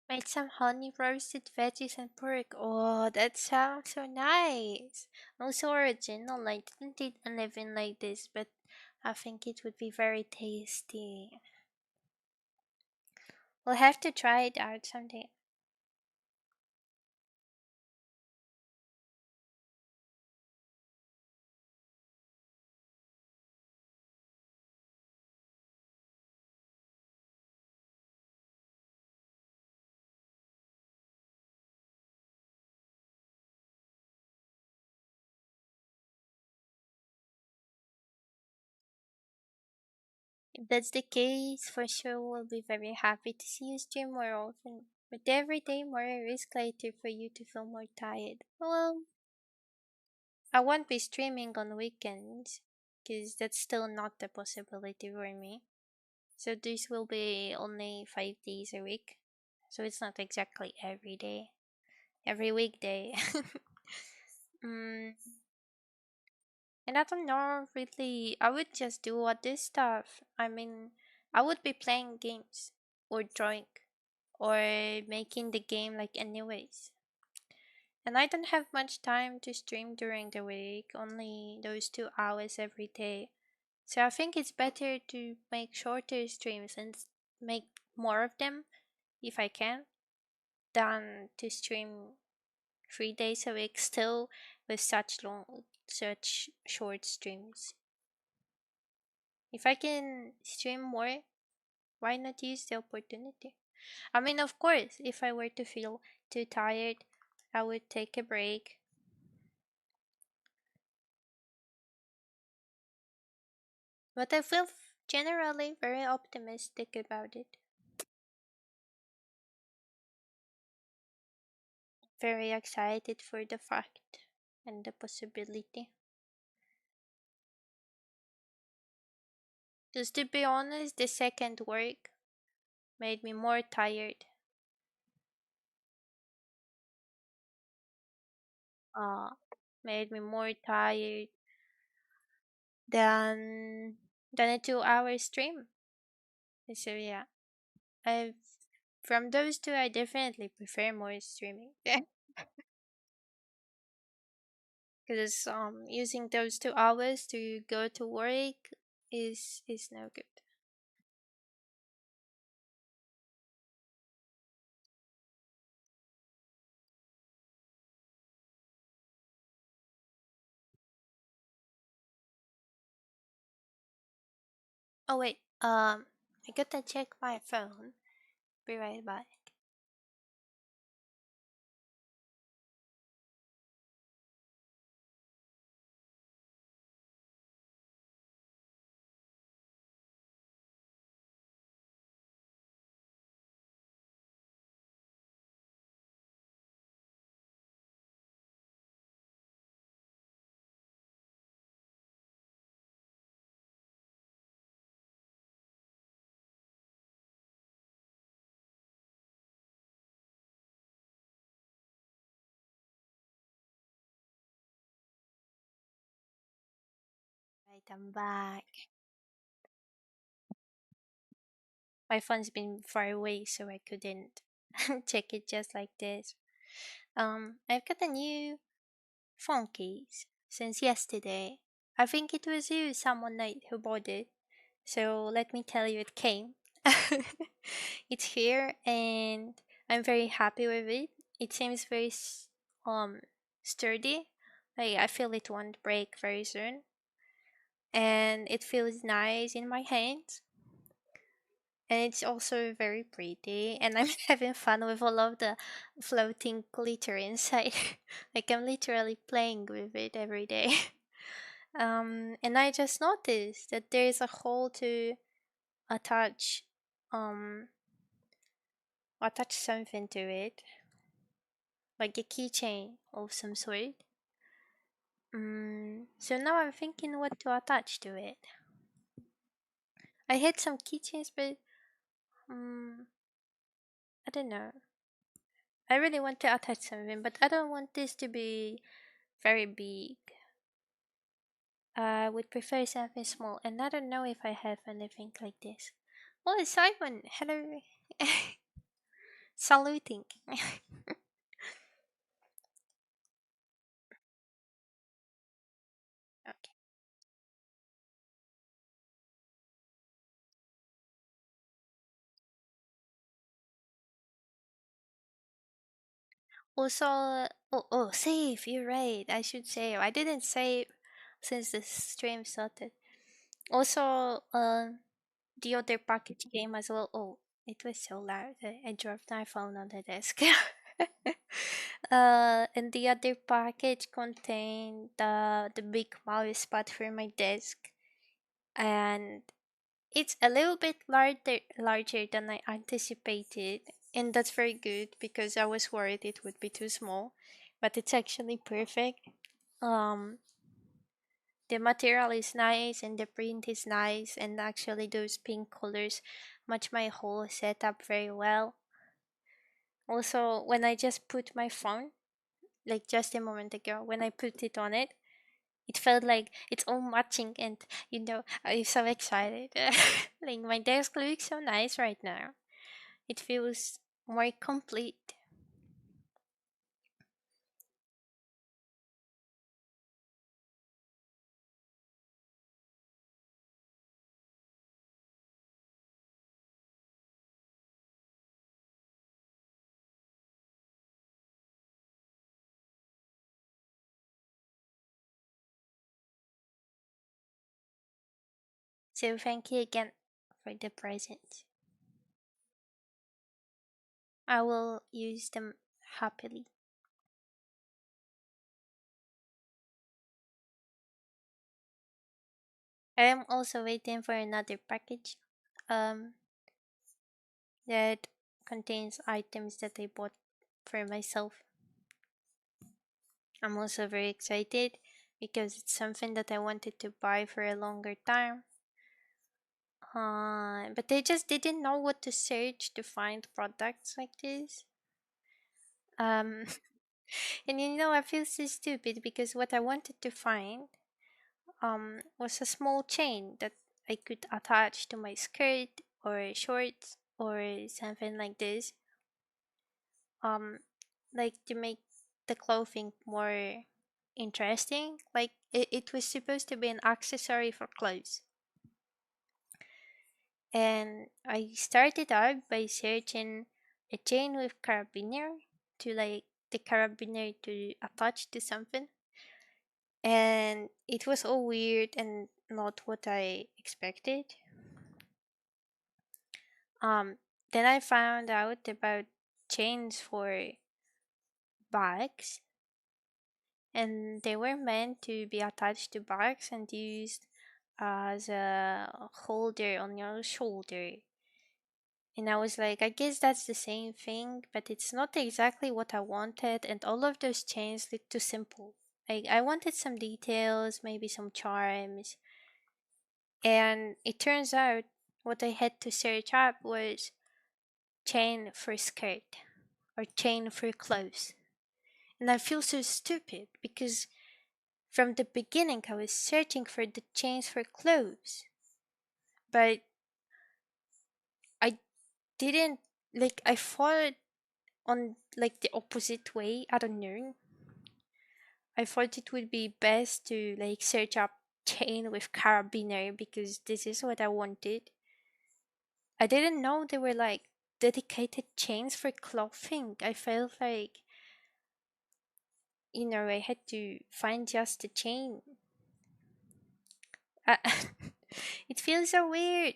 Made some honey roasted veggies and pork. Oh, that sounds so nice. Also original. I didn't eat anything like this, but I think it would be very tasty. We'll have to try it out someday. If that's the case, for sure we'll be very happy to see you stream more often. But every day more risk later for you to feel more tired. Well, I won't be streaming on weekends. because that's still not a possibility for me. So this will be only 5 days a week. So it's not exactly every day, every weekday. mm, and I don't know really. I would just do other stuff. I mean, I would be playing games or drawing or making the game like anyways. And I don't have much time to stream during the week, only those 2 hours every day. So I think it's better to make shorter streams and make more of them if I can than to stream 3 days a week still with such short streams. If I can stream more, why not use the opportunity? I mean, of course, if I were to feel too tired, I would take a break. But I feel generally very optimistic about it. Very excited for the fact and the possibility. Just to be honest, the second work made me more tired. Uh, Made me more tired than a 2 hour stream. So yeah, I from those two, I definitely prefer more streaming. Yeah, because using those 2 hours to go to work is no good. Oh wait, I gotta check my phone. Be right back. Right, I'm back. My phone's been far away, so I couldn't check it just like this. I've got a new phone case since yesterday. I think it was you, someone night, who bought it. So let me tell you, it came. It's here, and I'm very happy with it. It seems very sturdy. Like I feel it won't break very soon, and it feels nice in my hands. And it's also very pretty, and I'm having fun with all of the floating glitter inside. Like I'm literally playing with it every day. And I just noticed that there is a hole to attach um attach something to it, like a keychain of some sort. So now I'm thinking what to attach to it. I had some keychains, but um, I don't know. I really want to attach something, but I don't want this to be very big. I would prefer something small, and I don't know if I have anything like this. Oh, Simon, hello. Saluting. Okay. Also, save. You're right. I should save. I didn't save since the stream started. Also, the other package came as well. Oh, it was so loud. I dropped my phone on the desk. And the other package contained the big mouse pad for my desk, and it's a little bit larger than I anticipated, and that's very good because I was worried it would be too small, but it's actually perfect. Um, The material is nice and the print is nice, and actually those pink colors match my whole setup very well. Also, when I just put my phone, like just a moment ago, when I put it on it, it felt like it's all matching, and I'm so excited. Like my desk looks so nice right now. It feels more complete. So thank you again for the present. I will use them happily. I am also waiting for another package um that contains items that I bought for myself. I'm also very excited because it's something that I wanted to buy for a longer time. But I just didn't know what to search to find products like this. Um, and I feel so stupid because what I wanted to find was a small chain that I could attach to my skirt or shorts or something like this. Um, like to make the clothing more interesting. Like it was supposed to be an accessory for clothes. And I started out by searching a chain with carabiner to like the carabiner to attach to something. And it was all weird and not what I expected. Um, then I found out about chains for bags, and they were meant to be attached to bags and used as a holder on your shoulder. And I was like, I guess that's the same thing, but it's not exactly what I wanted, and all of those chains look too simple. Like, I wanted some details, maybe some charms, and it turns out what I had to search up was chain for skirt or chain for clothes. And I feel so stupid because from the beginning I was searching for the chains for clothes, but I didn't like I thought on like the opposite way. I don't know. I thought it would be best to like search up chain with carabiner because this is what I wanted. I didn't know they were like dedicated chains for clothing. I felt like I had to find just the chain. I, it feels so weird,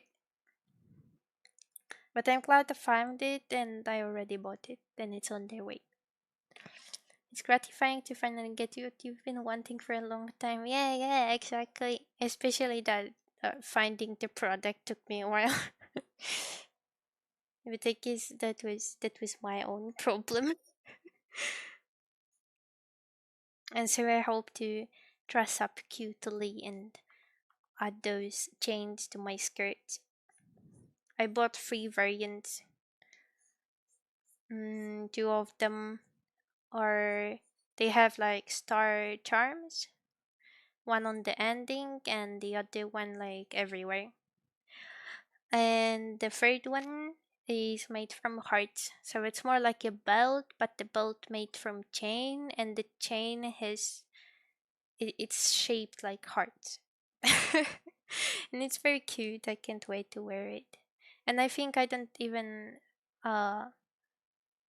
but I'm glad I found it and I already bought it and it's on their way. It's gratifying to finally get what you've been wanting for a long time. Yeah, yeah, exactly. Especially that finding the product took me a while. But I guess that was my own problem. And so I hope to dress up cutely and add those chains to my skirts. I bought three variants. Two of them are they have like star charms, one on the ending and the other one like everywhere. And the third one is made from hearts. So it's more like a belt, but the belt made from chain, and the chain it's shaped like hearts. And it's very cute. I can't wait to wear it. And I think I don't even uh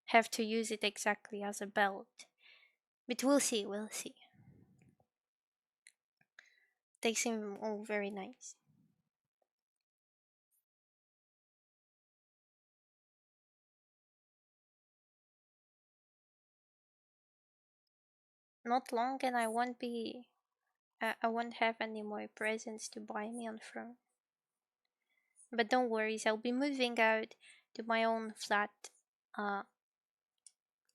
have to use it exactly as a belt. But we'll see. They seem all very nice. Not long and I won't have any more presents to buy me on Throne. But don't worry, I'll be moving out to my own flat uh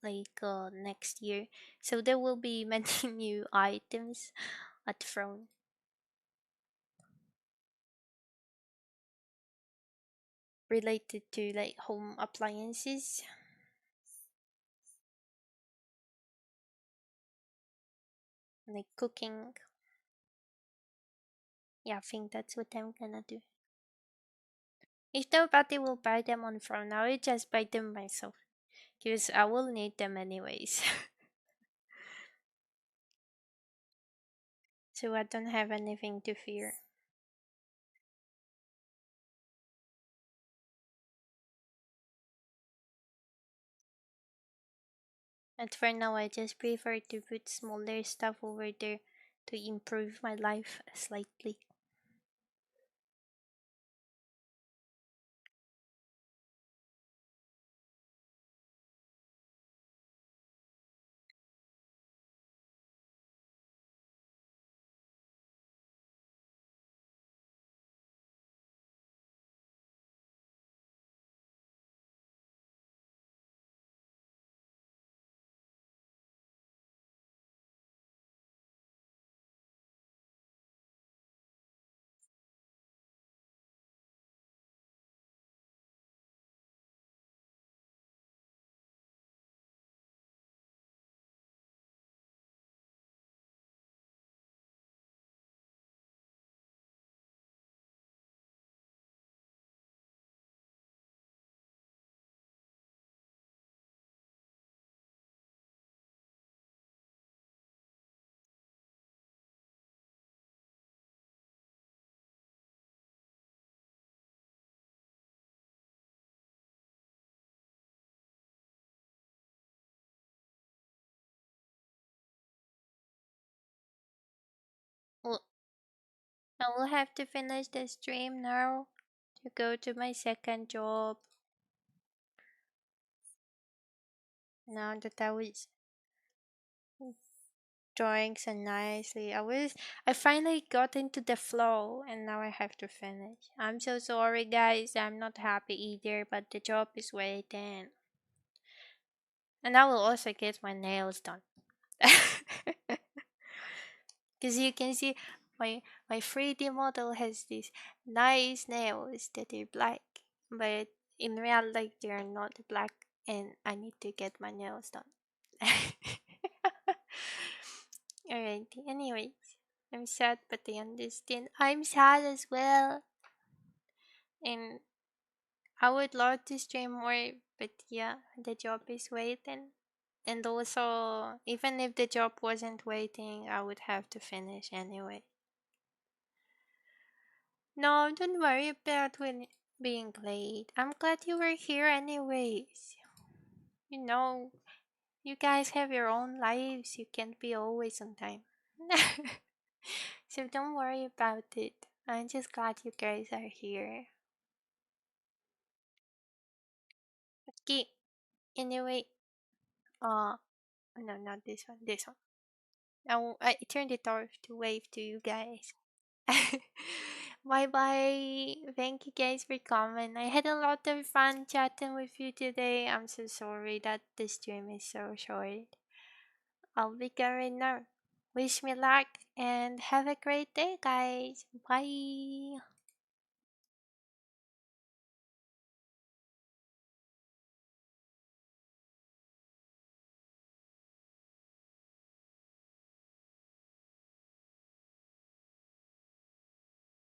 next year. So there will be many new items at Throne. related to like home appliances, like cooking. Yeah, I think that's what I'm gonna do. If nobody will buy them on phone, I will just buy them myself. Because I will need them anyways. So I don't have anything to fear. And for now, I just prefer to put smaller stuff over there to improve my life slightly. Well, I will have to finish the stream now to go to my second job. Now that I was drawing so nicely, I finally got into the flow and now I have to finish. I'm so sorry, guys. I'm not happy either, but the job is waiting. And I will also get my nails done. Because you can see my 3D model has these nice nails that are black, but in real life they're not black, and I need to get my nails done. Alrighty. Anyways, I'm sad, but I understand. I'm sad as well, and I would love to stream more, but yeah, the job is waiting. And also, even if the job wasn't waiting, I would have to finish anyway. No, don't worry about when being late. I'm glad you were here anyways. You know, you guys have your own lives. You can't be always on time. So don't worry about it. I'm just glad you guys are here. Okay, anyway, uh, no, not this one, this one. I turned it off to wave to you guys. Bye bye. Thank you guys for coming. I had a lot of fun chatting with you today. I'm so sorry that the stream is so short. I'll be going now. Wish me luck and have a great day, guys. Bye.